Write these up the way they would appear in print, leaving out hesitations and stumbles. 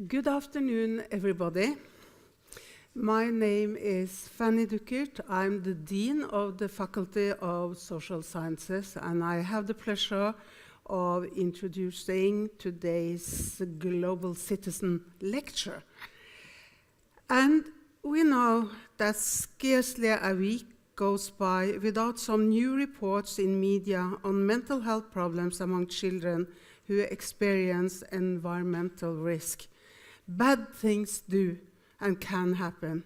Good afternoon, everybody. My name is Fanny Duckert. I'm the Dean of the Faculty of Social Sciences, and I have the pleasure of introducing today's Global Citizen Lecture. And we know that scarcely a week goes by without some new reports in media on mental health problems among children who experience environmental risk. Bad things do and can happen.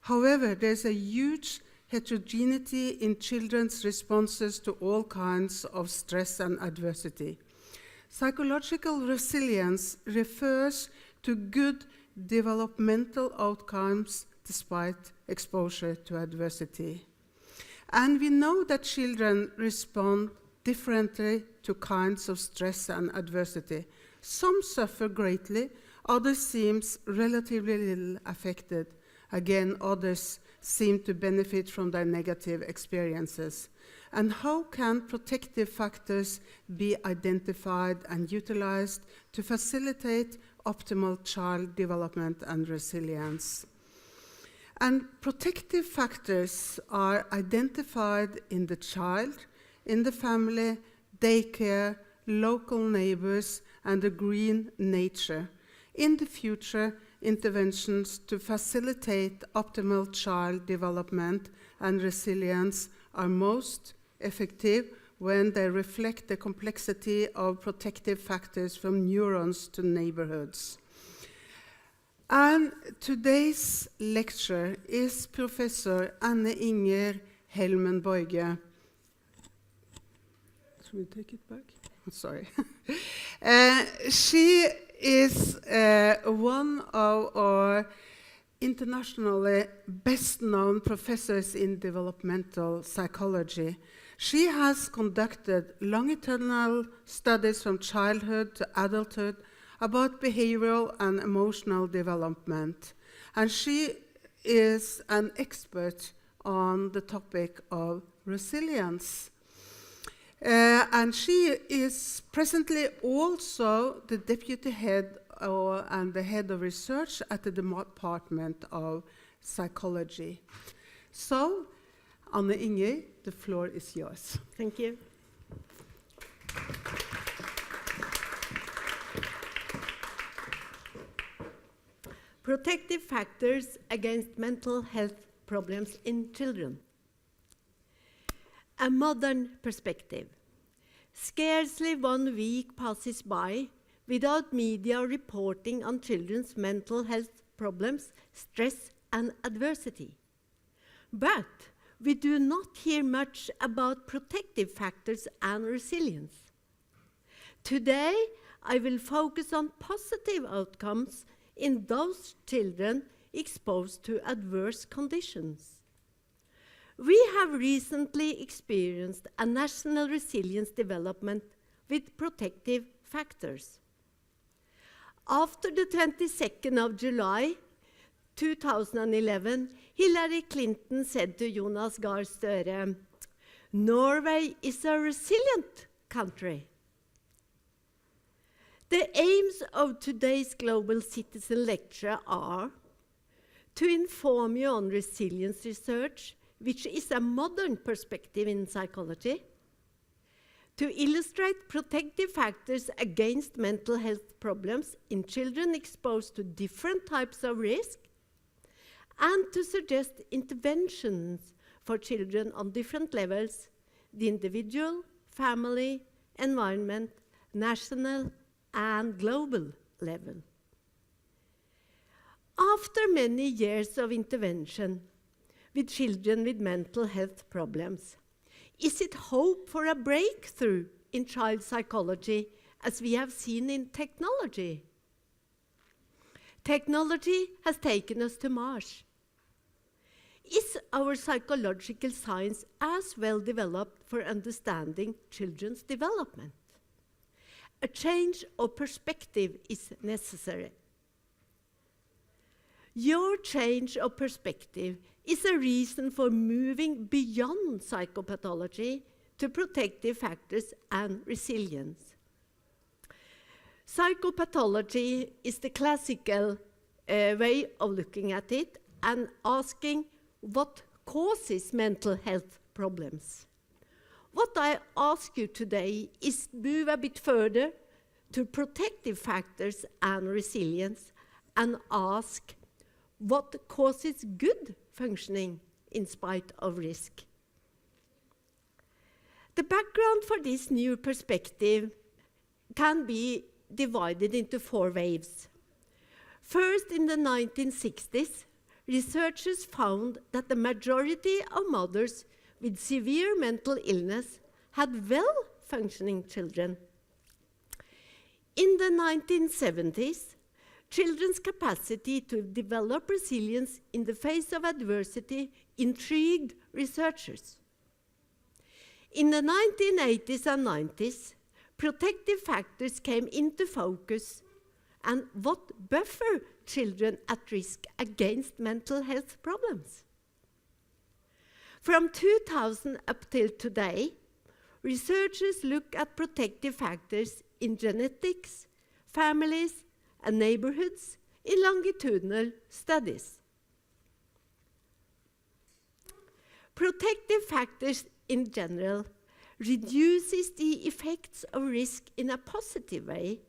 However, there's a huge heterogeneity in children's responses to all kinds of stress and adversity. Psychological resilience refers to good developmental outcomes despite exposure to adversity. And we know that children respond differently to kinds of stress and adversity. Some suffer greatly, others seem relatively little affected. Again, others seem to benefit from their negative experiences. And how can protective factors be identified and utilized to facilitate optimal child development and resilience? And protective factors are identified in the child, in the family, daycare, local neighbors, and the green nature. In the future, interventions to facilitate optimal child development and resilience are most effective when they reflect the complexity of protective factors from neurons to neighborhoods. And today's lecture is Professor Anne Inger Helmen Borge. Should we take it back? I'm sorry. She is one of our internationally best-known professors in developmental psychology. She has conducted longitudinal studies from childhood to adulthood about behavioral and emotional development. And she is an expert on the topic of resilience. And she is presently also the deputy head and the head of research at the Department of Psychology. So, Anne Inger, the floor is yours. Thank you. Protective factors against mental health problems in children. A modern perspective. Scarcely 1 week passes by without media reporting on children's mental health problems, stress, and adversity. But we do not hear much about protective factors and resilience. Today, I will focus on positive outcomes in those children exposed to adverse conditions. We have recently experienced a national resilience development with protective factors. After the 22nd of July 2011, Hillary Clinton said to Jonas Gahr Støre, "Norway is a resilient country." The aims of today's Global Citizen Lecture are to inform you on resilience research, which is a modern perspective in psychology, to illustrate protective factors against mental health problems in children exposed to different types of risk, and to suggest interventions for children on different levels: the individual, family, environment, national, and global level. After many years of intervention with children with mental health problems, is it hope for a breakthrough in child psychology as we have seen in technology? Technology has taken us to Mars. Is our psychological science as well developed for understanding children's development? A change of perspective is necessary. Your change of perspective is a reason for moving beyond psychopathology to protective factors and resilience. Psychopathology is the classical way of looking at it and asking what causes mental health problems. What I ask you today is move a bit further to protective factors and resilience and ask what causes good functioning in spite of risk. The background for this new perspective can be divided into 4 waves. First, in the 1960s, researchers found that the majority of mothers with severe mental illness had well-functioning children. In the 1970s, children's capacity to develop resilience in the face of adversity intrigued researchers. In the 1980s and 90s, protective factors came into focus and what buffer children at risk against mental health problems. From 2000 up till today, researchers look at protective factors in genetics, families, and neighborhoods in longitudinal studies. Protective factors in general reduces the effects of risk in a positive way.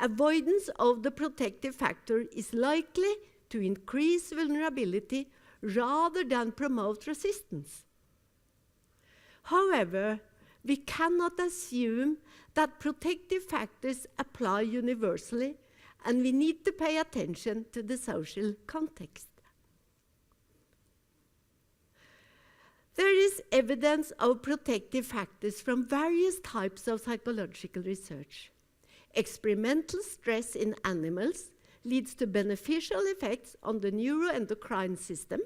Avoidance of the protective factor is likely to increase vulnerability rather than promote resistance. However, we cannot assume that protective factors apply universally, and we need to pay attention to the social context. There is evidence of protective factors from various types of psychological research. Experimental stress in animals leads to beneficial effects on the neuroendocrine system.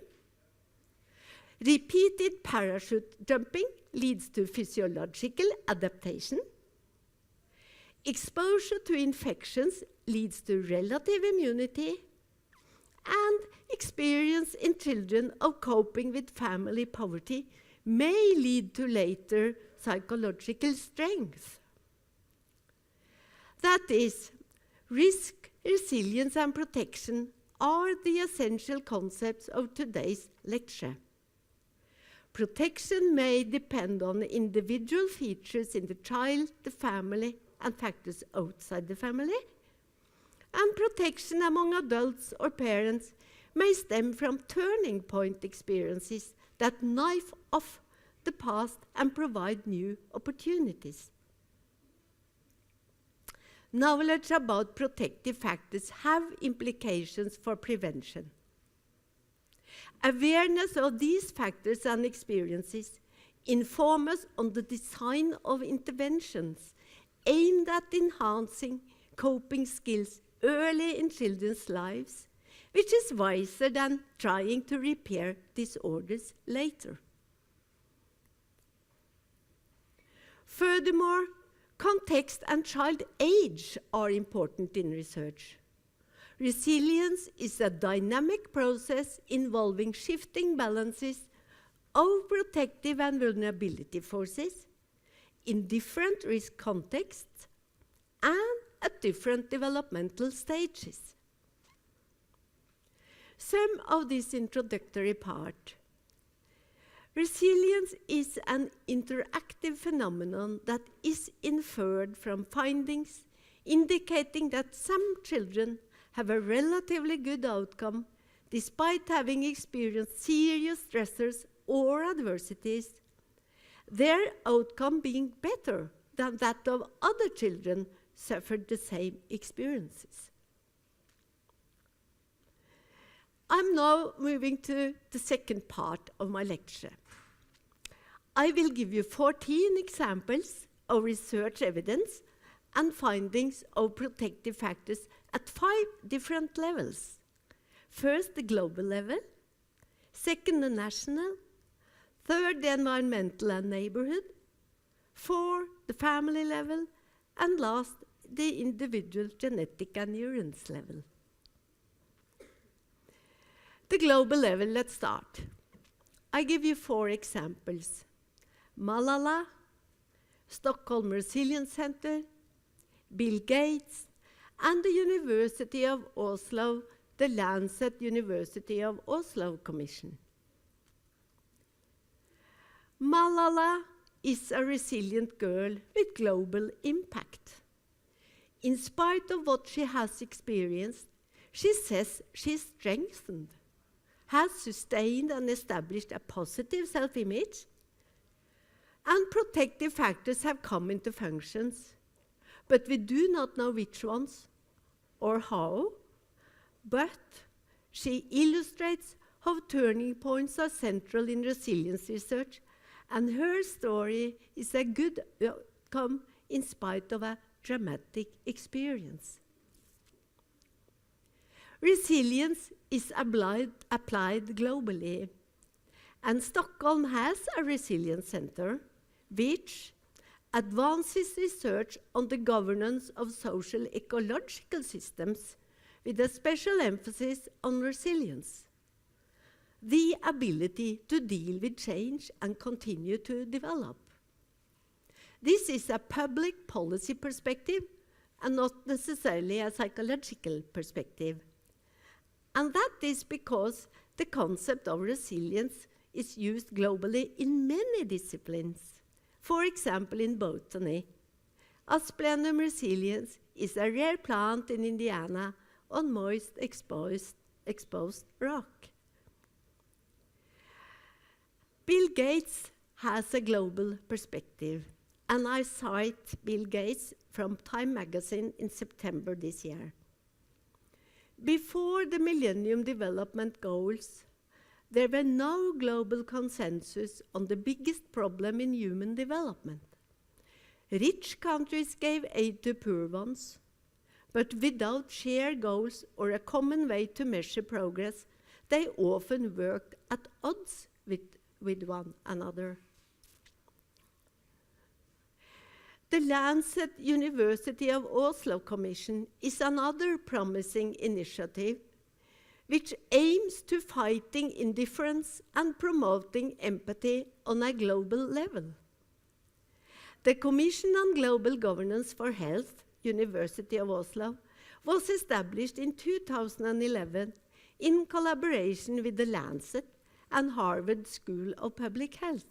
Repeated parachute jumping leads to physiological adaptation. Exposure to infections leads to relative immunity. And experience in children of coping with family poverty may lead to later psychological strength. That is, risk, resilience, and protection are the essential concepts of today's lecture. Protection may depend on individual features in the child, the family, and factors outside the family. And protection among adults or parents may stem from turning point experiences that knife off the past and provide new opportunities. Knowledge about protective factors have implications for prevention. Awareness of these factors and experiences inform us on the design of interventions aimed at enhancing coping skills early in children's lives, which is wiser than trying to repair disorders later. Furthermore, context and child age are important in research. Resilience is a dynamic process involving shifting balances of protective and vulnerability forces in different risk contexts and at different developmental stages. Some of this introductory part. Resilience is an interactive phenomenon that is inferred from findings indicating that some children have a relatively good outcome despite having experienced serious stressors or adversities, their outcome being better than that of other children suffered the same experiences. I'm now moving to the second part of my lecture. I will give you 14 examples of research evidence and findings of protective factors at 5 different levels. First, the global level. Second, the national. Third, the environmental and neighborhood. 4, the family level. And last, the individual genetic and neurons level. The global level, let's start. I give you 4 examples. Malala, Stockholm Resilience Center, Bill Gates, and the University of Oslo, the Lancet University of Oslo Commission. Malala is a resilient girl with global impact. In spite of what she has experienced, she says she's strengthened, has sustained and established a positive self-image, and protective factors have come into functions. But we do not know which ones or how, but she illustrates how turning points are central in resilience research, and her story is a good outcome in spite of a dramatic experience. Resilience is applied globally, and Stockholm has a resilience center which advances research on the governance of social ecological systems with a special emphasis on resilience, the ability to deal with change and continue to develop. This is a public policy perspective and not necessarily a psychological perspective. And that is because the concept of resilience is used globally in many disciplines. For example, in botany, Asplenium resiliens is a rare plant in Indiana on moist, exposed rock. Bill Gates has a global perspective, and I cite Bill Gates from Time magazine in September this year. Before the Millennium Development Goals, there were no global consensus on the biggest problem in human development. Rich countries gave aid to poor ones, but without shared goals or a common way to measure progress, they often worked at odds with one another. The Lancet University of Oslo Commission is another promising initiative which aims to fighting indifference and promoting empathy on a global level. The Commission on Global Governance for Health, University of Oslo, was established in 2011 in collaboration with the Lancet and Harvard School of Public Health.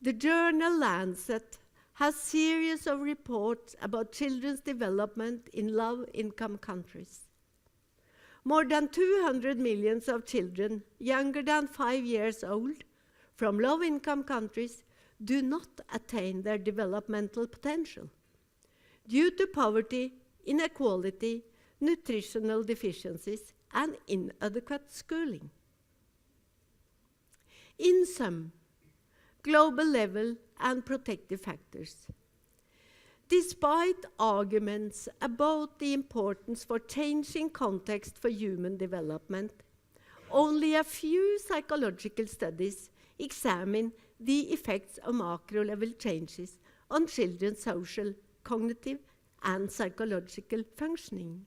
The journal Lancet has a series of reports about children's development in low-income countries. More than 200 million of children younger than 5 years old from low-income countries do not attain their developmental potential due to poverty, inequality, nutritional deficiencies, and inadequate schooling. In sum, global level and protective factors. Despite arguments about the importance for changing context for human development, only a few psychological studies examine the effects of macro-level changes on children's social, cognitive, and psychological functioning.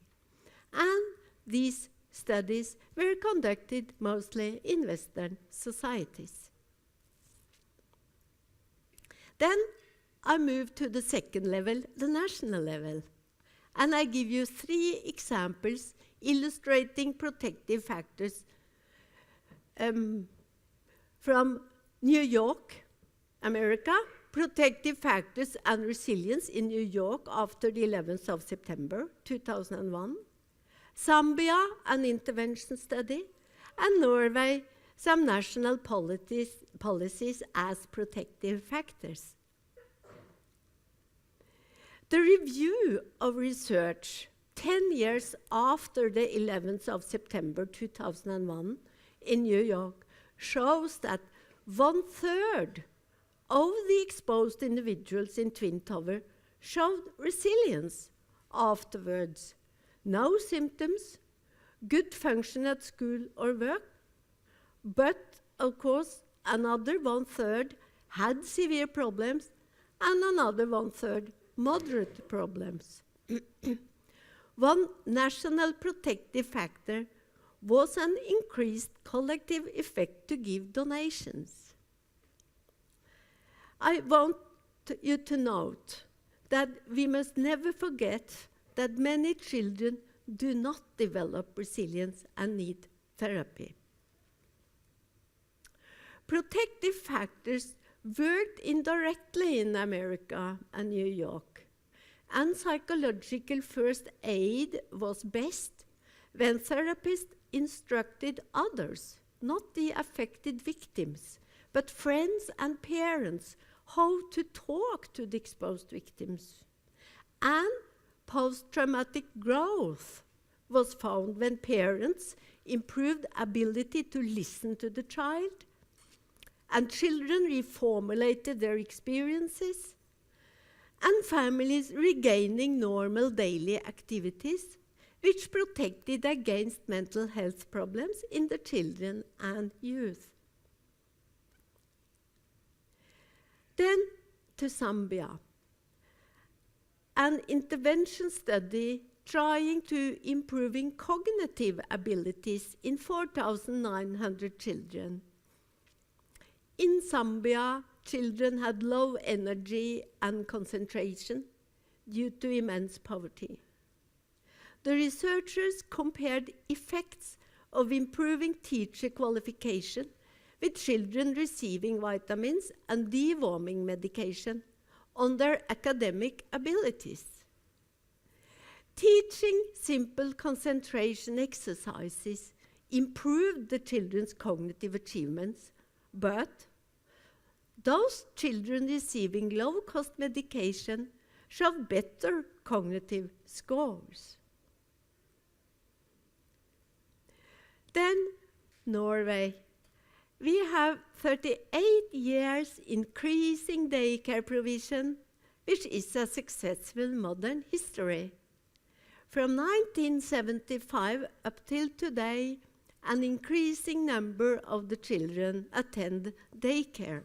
And these studies were conducted mostly in Western societies. Then I move to the second level, the national level, and I give you 3 examples illustrating protective factors from New York, America, protective factors and resilience in New York after the 11th of September 2001, Zambia, an intervention study, and Norway, some national policies as protective factors. The review of research 10 years after the 11th of September 2001 in New York shows that 1/3 of the exposed individuals in Twin Tower showed resilience afterwards. No symptoms, good function at school or work, but of course another 1/3 had severe problems and another 1/3 moderate problems. One national protective factor was an increased collective effect to give donations. I want you to note that we must never forget that many children do not develop resilience and need therapy. Protective factors worked indirectly in America and New York, and psychological first aid was best when therapists instructed others, not the affected victims, but friends and parents, how to talk to the exposed victims. And post-traumatic growth was found when parents improved ability to listen to the child, and children reformulated their experiences, and families regaining normal daily activities, which protected against mental health problems in the children and youth. Then to Zambia. An intervention study trying to improving cognitive abilities in 4,900 children. In Zambia, children had low energy and concentration due to immense poverty. The researchers compared effects of improving teacher qualification with children receiving vitamins and deworming medication on their academic abilities. Teaching simple concentration exercises improved the children's cognitive achievements, but those children receiving low-cost medication showed better cognitive scores. Then Norway. We have 38 years increasing daycare provision, which is a successful modern history. From 1975 up till today, an increasing number of the children attend daycare.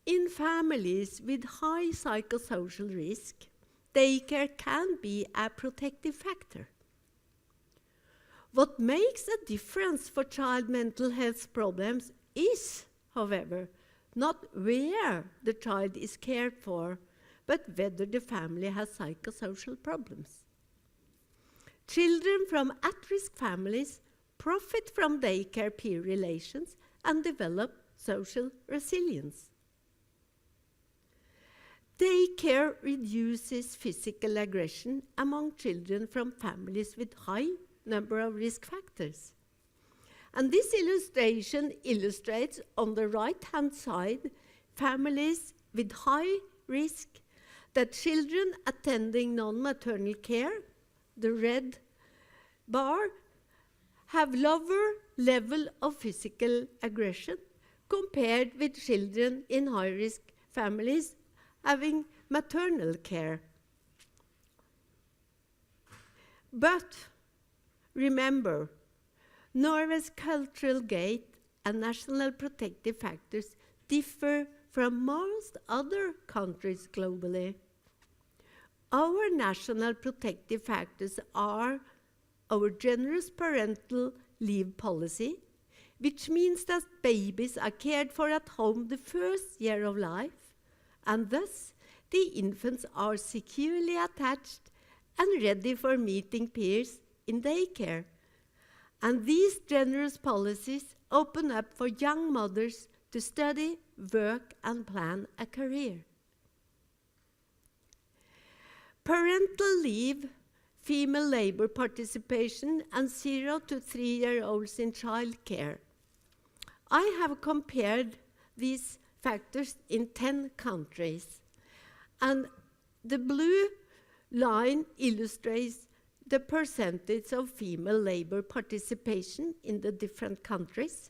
In families with high psychosocial risk, daycare can be a protective factor. What makes a difference for child mental health problems is, however, not where the child is cared for, but whether the family has psychosocial problems. Children from at-risk families profit from daycare peer relations and develop social resilience. Daycare reduces physical aggression among children from families with high number of risk factors. And this illustration illustrates on the right-hand side families with high risk, that children attending non-maternal care, the red bar, have lower level of physical aggression compared with children in high-risk families having maternal care. But remember, Norway's cultural gate and national protective factors differ from most other countries globally. Our national protective factors are our generous parental leave policy, which means that babies are cared for at home the first year of life, and thus the infants are securely attached and ready for meeting peers in daycare. And these generous policies open up for young mothers to study, work, and plan a career. Parental leave, female labor participation, and 0 to 3-year-olds in childcare. I have compared these factors in 10 countries, and the blue line illustrates the percentage of female labor participation in the different countries.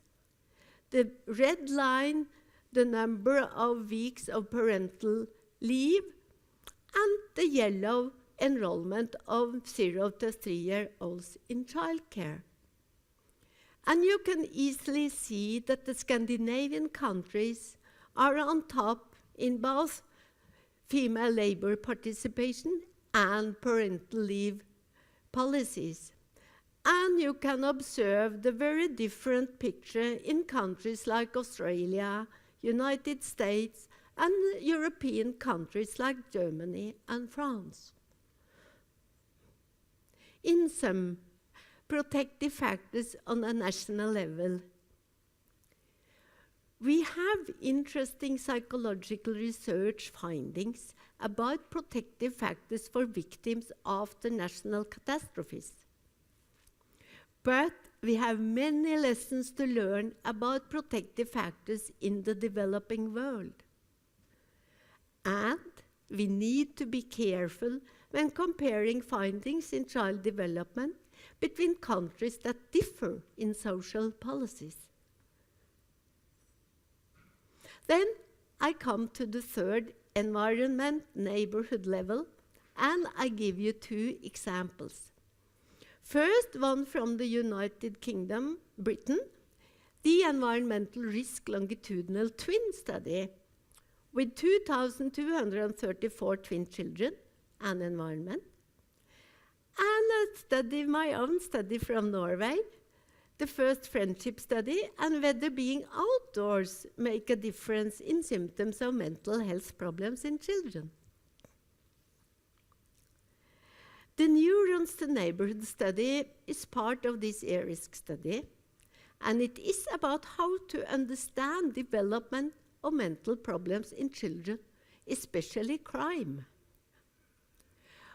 The red line, the number of weeks of parental leave, and the yellow, enrollment of 0 to 3-year-olds in childcare. And you can easily see that the Scandinavian countries are on top in both female labor participation and parental leave policies. And you can observe the very different picture in countries like Australia, United States, and European countries like Germany and France. In sum, protective factors on a national level. We have interesting psychological research findings about protective factors for victims after national catastrophes. But we have many lessons to learn about protective factors in the developing world. And we need to be careful when comparing findings in child development between countries that differ in social policies. Then I come to the third, environment, neighborhood level, and I give you two examples. First, one from the United Kingdom, Britain, the Environmental Risk Longitudinal Twin Study, with 2,234 twin children and environment, and a study, my own study from Norway, the first friendship study, and whether being outdoors make a difference in symptoms of mental health problems in children. The Neurons to Neighborhood study is part of this ERISC study, and it is about how to understand development of mental problems in children, especially crime.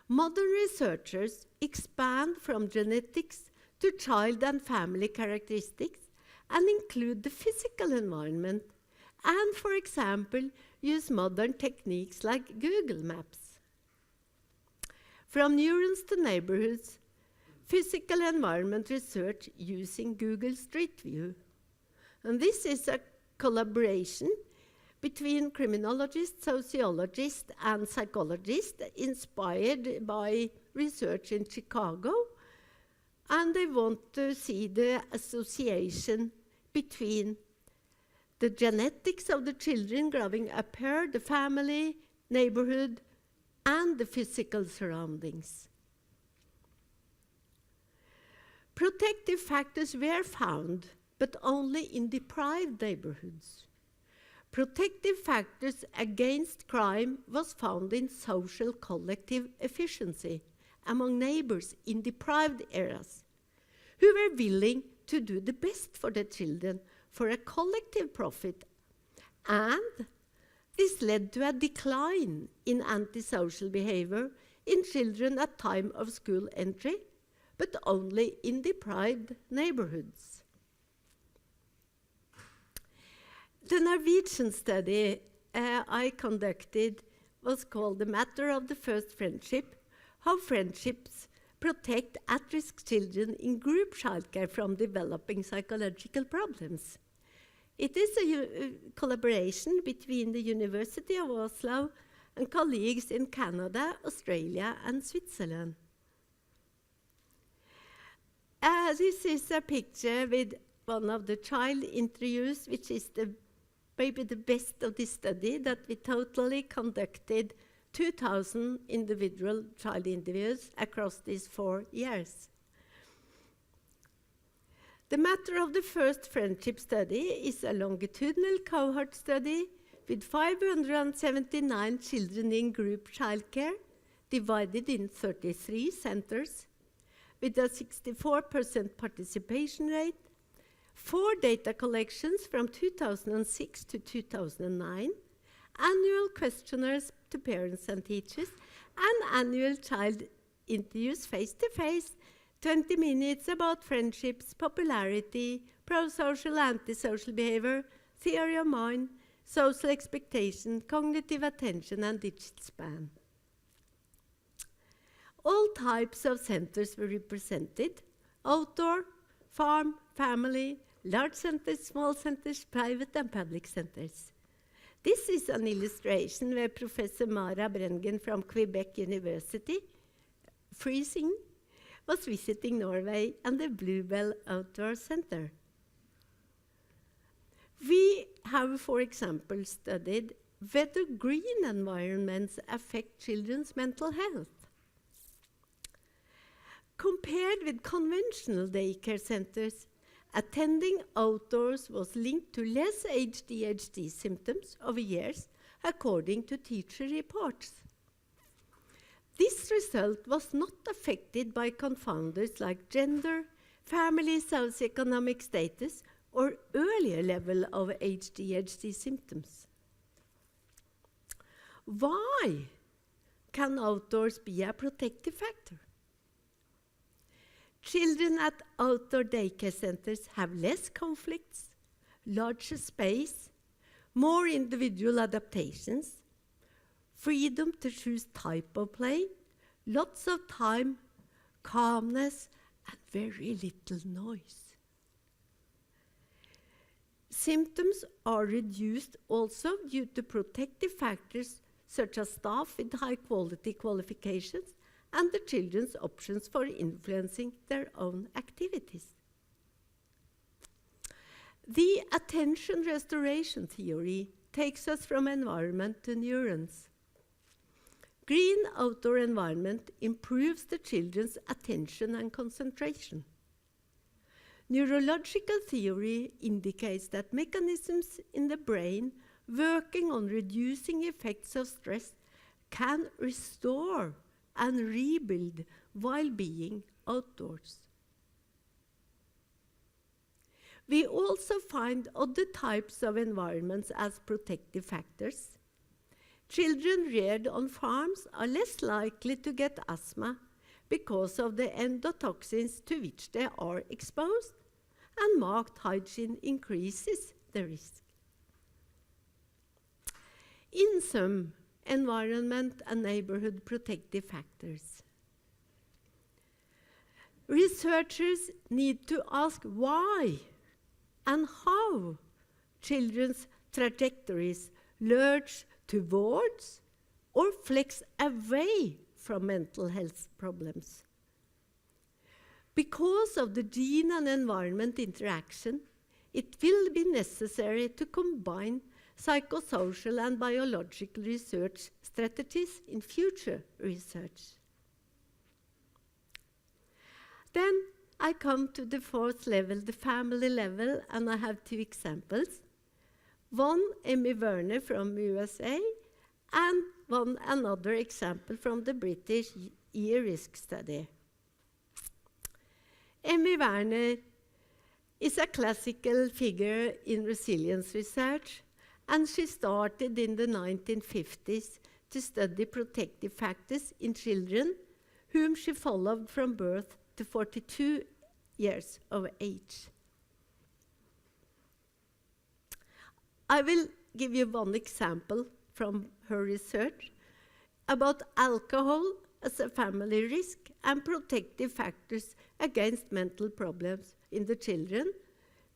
Modern researchers expand from genetics to child and family characteristics and include the physical environment and, for example, use modern techniques like Google Maps. From neurons to neighborhoods, physical environment research using Google Street View. And this is a collaboration between criminologists, sociologists, and psychologists inspired by research in Chicago. And they want to see the association between the genetics of the children growing up here, the family, neighborhood, and the physical surroundings. Protective factors were found, but only in deprived neighborhoods. Protective factors against crime was found in social collective efficiency among neighbors in deprived areas, who were willing to do the best for their children for a collective profit. And this led to a decline in antisocial behavior in children at time of school entry, but only in deprived neighborhoods. The Norwegian study I conducted was called The Matter of the First Friendship, How Friendships Protect At-Risk Children in Group Childcare from Developing Psychological Problems. It is a collaboration between the University of Oslo and colleagues in Canada, Australia, and Switzerland. This is a picture with one of the child interviews, which is maybe the best of this study, that we totally conducted 2,000 individual child interviews across these 4 years. The Matter of the First Friendship study is a longitudinal cohort study with 579 children in group childcare, divided in 33 centers, with a 64% participation rate, 4 data collections from 2006 to 2009, annual questionnaires to parents and teachers, and annual child interviews face-to-face, 20 minutes about friendships, popularity, pro-social, anti-social behavior, theory of mind, social expectation, cognitive attention, and digital span. All types of centers were represented: outdoor, farm, family, large centers, small centers, private and public centers. This is an illustration where Professor Mara Brengen from Quebec University, freezing, was visiting Norway and the Bluebell Outdoor Center. We have, for example, studied whether green environments affect children's mental health. Compared with conventional daycare centers, attending outdoors was linked to less ADHD symptoms over years, according to teacher reports. This result was not affected by confounders like gender, family socioeconomic status, or earlier level of ADHD symptoms. Why can outdoors be a protective factor? Children at outdoor daycare centers have less conflicts, larger space, more individual adaptations, freedom to choose type of play, lots of time, calmness, and very little noise. Symptoms are reduced also due to protective factors such as staff with high-quality qualifications and the children's options for influencing their own activities. The attention restoration theory takes us from environment to neurons. Green outdoor environment improves the children's attention and concentration. Neurological theory indicates that mechanisms in the brain working on reducing effects of stress can restore and rebuild while being outdoors. We also find other types of environments as protective factors. Children reared on farms are less likely to get asthma because of the endotoxins to which they are exposed, and marked hygiene increases the risk. In sum, environment and neighborhood protective factors. Researchers need to ask why and how children's trajectories lurch towards or flex away from mental health problems. Because of the gene and environment interaction, it will be necessary to combine psychosocial and biological research strategies in future research. Then I come to the fourth level, the family level, and I have two examples. One, Emmy Werner from USA, and one another example from the British E-risk study. Emmy Werner is a classical figure in resilience research, and she started in the 1950s to study protective factors in children whom she followed from birth to 42 years of age. I will give you one example from her research about alcohol as a family risk and protective factors against mental problems in the children.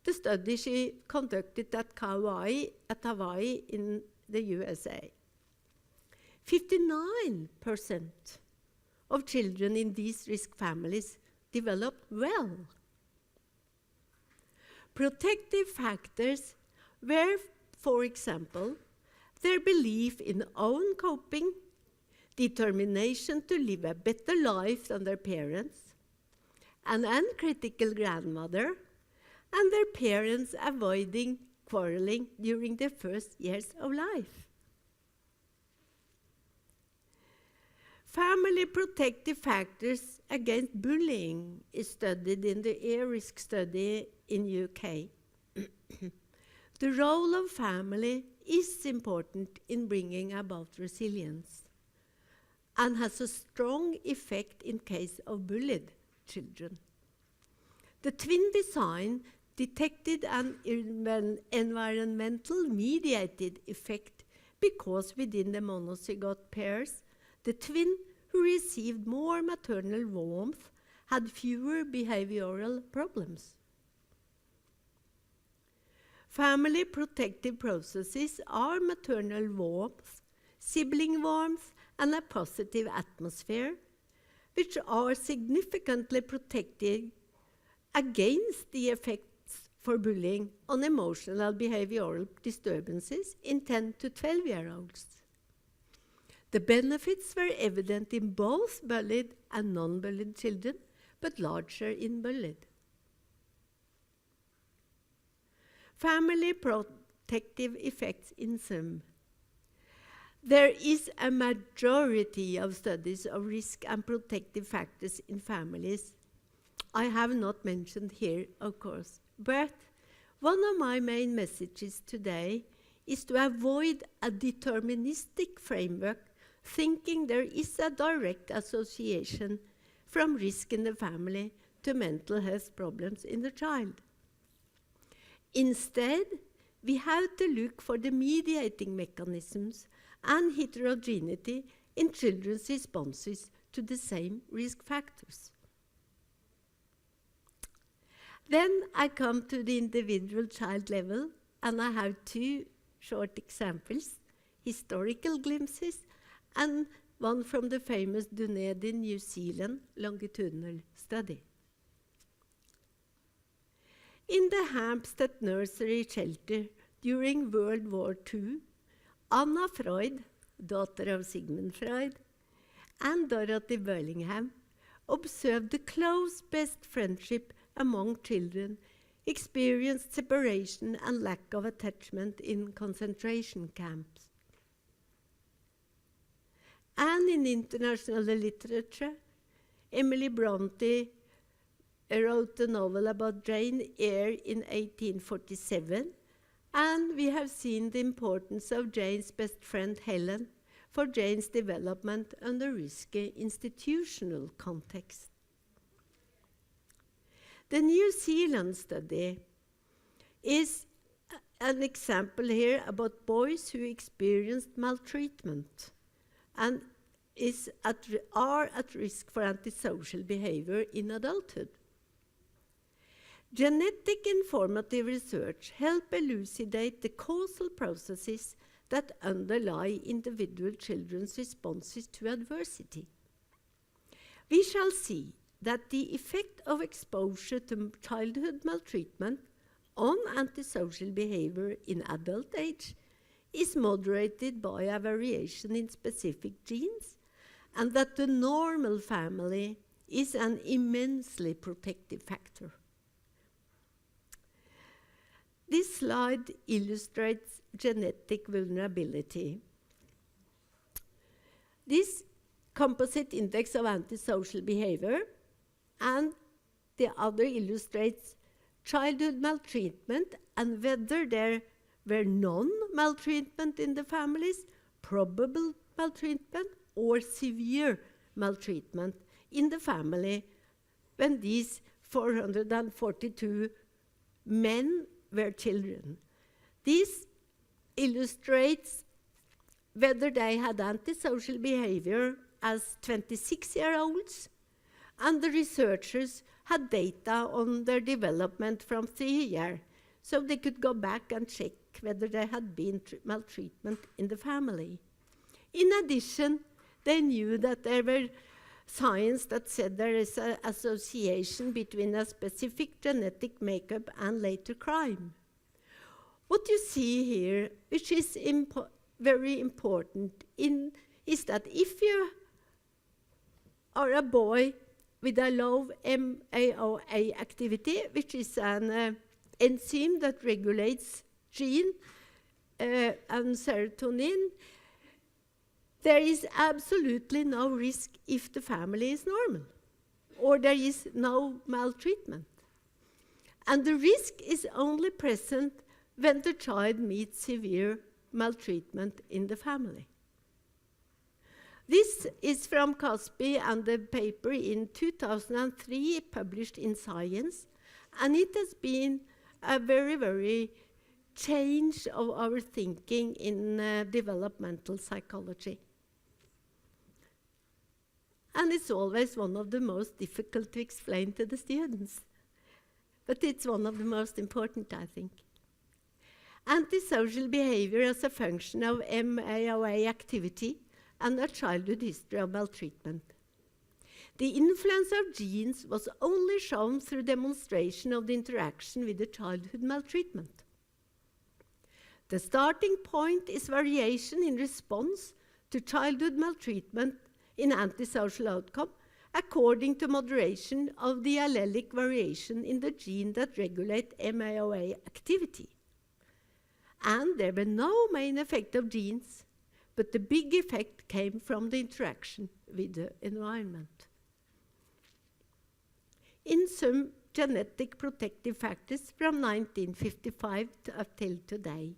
The study she conducted at Hawaii in the USA. 59% of children in these risk families developed well. Protective factors were, for example, their belief in own coping, determination to live a better life than their parents, an uncritical grandmother, and their parents avoiding quarreling during their first years of life. Family protective factors against bullying is studied in the E-risk study in UK. The role of family is important in bringing about resilience and has a strong effect in case of bullied children. The twin design detected an environmental mediated effect because within the monozygote pairs, the twin who received more maternal warmth had fewer behavioral problems. Family protective processes are maternal warmth, sibling warmth, and a positive atmosphere, which are significantly protective against the effects for bullying on emotional behavioral disturbances in 10 to 12-year-olds. The benefits were evident in both bullied and non-bullied children, but larger in bullied. Family protective effects in sum. There is a majority of studies of risk and protective factors in families. I have not mentioned here, of course, but one of my main messages today is to avoid a deterministic framework, thinking there is a direct association from risk in the family to mental health problems in the child. Instead, we have to look for the mediating mechanisms and heterogeneity in children's responses to the same risk factors. Then I come to the individual child level, and I have two short examples, historical glimpses, and one from the famous Dunedin, New Zealand longitudinal study. In the Hampstead nursery shelter during World War II, Anna Freud, daughter of Sigmund Freud, and Dorothy Burlingham observed the close best friendship among children experienced separation and lack of attachment in concentration camps. And in international literature, Emily Bronte wrote a novel about Jane Eyre in 1847, and we have seen the importance of Jane's best friend Helen for Jane's development under risky institutional context. The New Zealand study is an example here about boys who experienced maltreatment and are at risk for antisocial behavior in adulthood. Genetic informative research helps elucidate the causal processes that underlie individual children's responses to adversity. We shall see that the effect of exposure to childhood maltreatment on antisocial behavior in adult age is moderated by a variation in specific genes, and that the normal family is an immensely protective factor. This slide illustrates genetic vulnerability. This composite index of antisocial behavior, and the other illustrates childhood maltreatment and whether there were non-maltreatment in the families, probable maltreatment, or severe maltreatment in the family when these 442 men were children. This illustrates whether they had antisocial behavior as 26-year-olds, and the researchers had data on their development from 3 years, so they could go back and check whether there had been maltreatment in the family. In addition, they knew that there were signs that said there is an association between a specific genetic makeup and later crime. What you see here, which is very important, is that if you are a boy with a low MAOA activity, which is an enzyme that regulates gene and serotonin, there is absolutely no risk if the family is normal, or there is no maltreatment. And the risk is only present when the child meets severe maltreatment in the family. This is from Caspi and the paper in 2003 published in Science, and it has been a very, very change of our thinking in developmental psychology. And it's always one of the most difficult to explain to the students. But it's one of the most important, I think. Antisocial behavior as a function of MAOA activity and a childhood history of maltreatment. The influence of genes was only shown through demonstration of the interaction with the childhood maltreatment. The starting point is variation in response to childhood maltreatment in antisocial outcome according to moderation of the allelic variation in the gene that regulate MAOA activity. And there were no main effect of genes, but the big effect came from the interaction with the environment. In some genetic protective factors from 1955 up till today,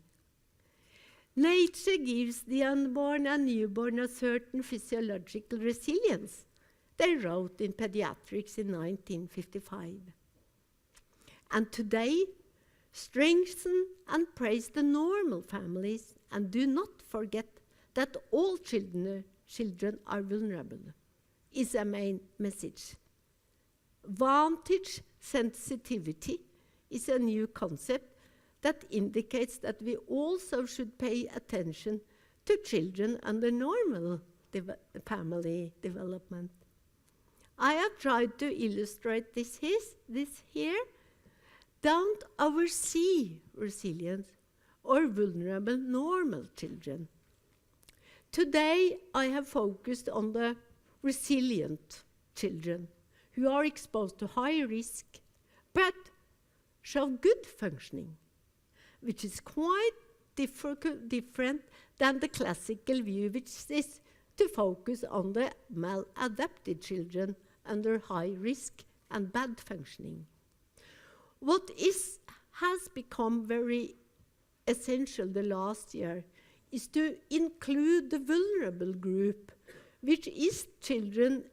nature gives the unborn and newborn a certain physiological resilience, they wrote in Pediatrics in 1955. And today, strengthen and praise the normal families, and do not forget that all children are vulnerable, is a main message. Vantage sensitivity is a new concept that indicates that we also should pay attention to children under normal family development. I have tried to illustrate this here. Don't oversee resilient or vulnerable normal children. Today, I have focused on the resilient children who are exposed to high risk but show good functioning, which is quite different than the classical view, which is to focus on the maladapted children under high risk and bad functioning. What has become very essential the last year is to include the vulnerable group, which is children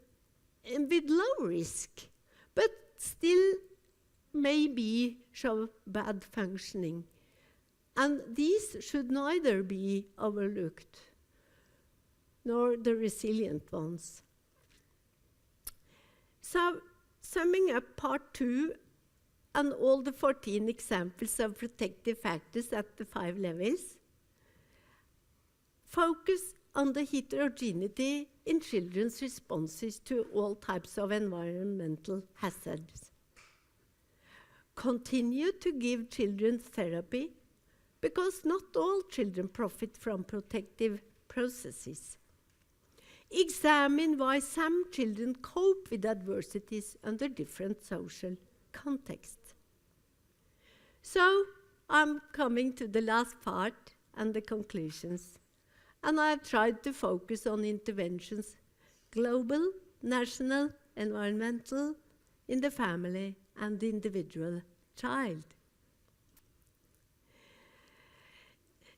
with low risk, but still maybe show bad functioning. And these should neither be overlooked, nor the resilient ones. So, summing up part 2, and all the 14 examples of protective factors at the 5 levels, focus on the heterogeneity in children's responses to all types of environmental hazards. Continue to give children therapy, because not all children profit from protective processes. Examine why some children cope with adversities under different social contexts. So, I'm coming to the last part and the conclusions. And I've tried to focus on interventions, global, national, environmental, in the family and the individual child.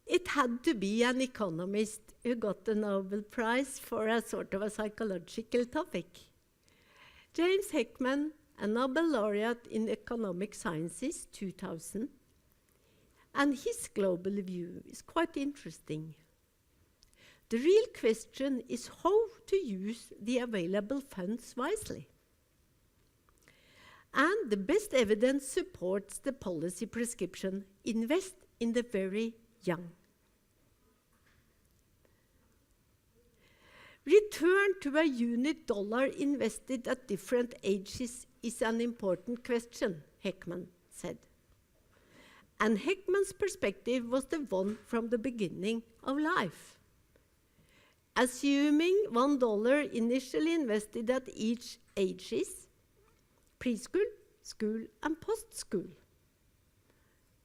It had to be an economist who got the Nobel Prize for a sort of a psychological topic. James Helmen, a Nobel laureate in economic sciences, 2000, and his global view is quite interesting. The real question is how to use the available funds wisely. And the best evidence supports the policy prescription: invest in the very young. Return to a unit dollar invested at different ages is an important question, Helmen said. And Helmen's perspective was the one from the beginning of life. Assuming $1 initially invested at each ages, preschool, school, and post-school.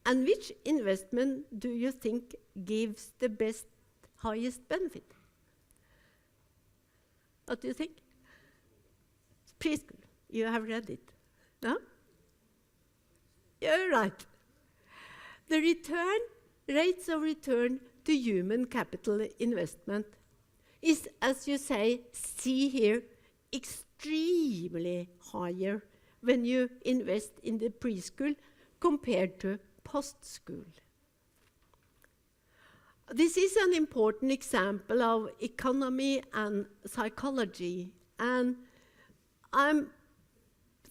And which investment do you think gives the highest benefit? What do you think? Preschool. You have read it. No? You're right. The rates of return to human capital investment is, as you see here, extremely higher when you invest in the preschool compared to post-school. This is an important example of economy and psychology, and I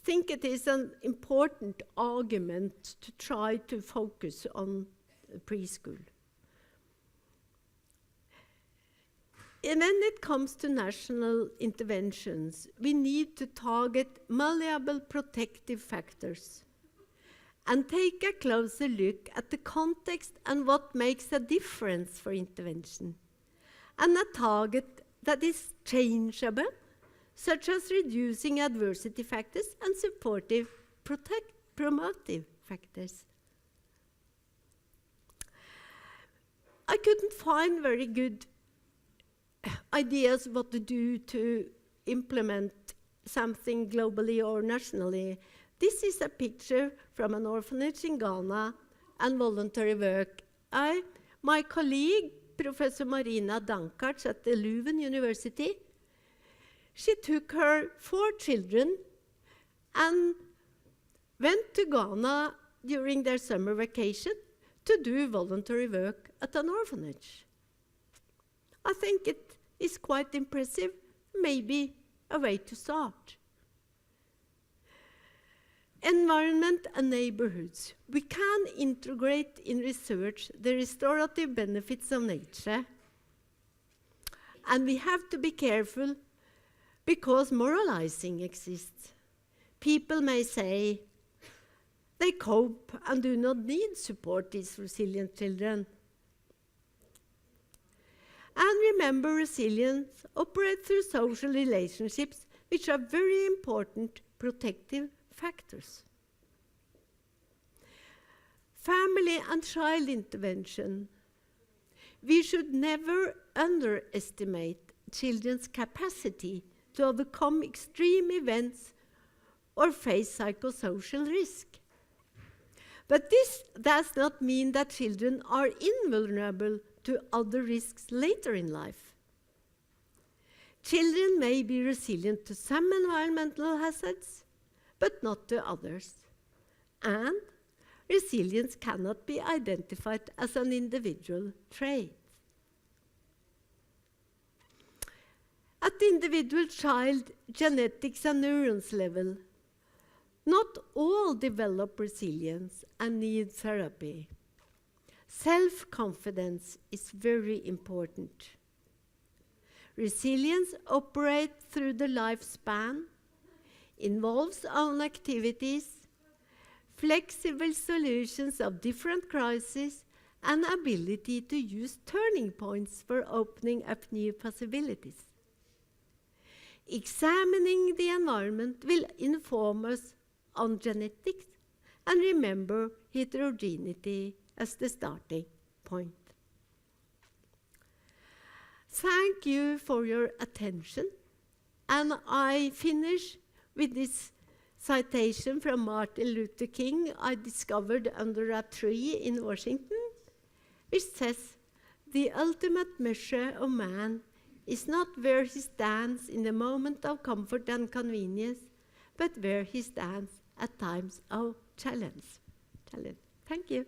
think it is an important argument to try to focus on preschool. And when it comes to national interventions, we need to target malleable protective factors and take a closer look at the context and what makes a difference for intervention, and a target that is changeable, such as reducing adversity factors and supportive, promotive factors. I couldn't find very good ideas what to do to implement something globally or nationally. This is a picture from an orphanage in Ghana and voluntary work. My colleague, Professor Marina Dankarts at the Leuven University, she took her 4 children and went to Ghana during their summer vacation to do voluntary work at an orphanage. I think it is quite impressive, maybe a way to start. Environment and neighborhoods. We can integrate in research the restorative benefits of nature. And we have to be careful because moralizing exists. People may say they cope and do not need support, these resilient children. And remember, resilience operates through social relationships, which are very important protective factors. Family and child intervention. We should never underestimate children's capacity to overcome extreme events or face psychosocial risk. But this does not mean that children are invulnerable to other risks later in life. Children may be resilient to some environmental hazards, but not to others. And resilience cannot be identified as an individual trait. At the individual child genetics and neurons level, not all develop resilience and need therapy. Self-confidence is very important. Resilience operates through the lifespan, involves own activities, flexible solutions of different crises, and ability to use turning points for opening up new possibilities. Examining the environment will inform us on genetics and remember heterogeneity as the starting point. Thank you for your attention. And I finish with this citation from Martin Luther King I discovered under a tree in Washington, which says, "The ultimate measure of man is not where he stands in the moment of comfort and convenience, but where he stands at times of challenge." Thank you.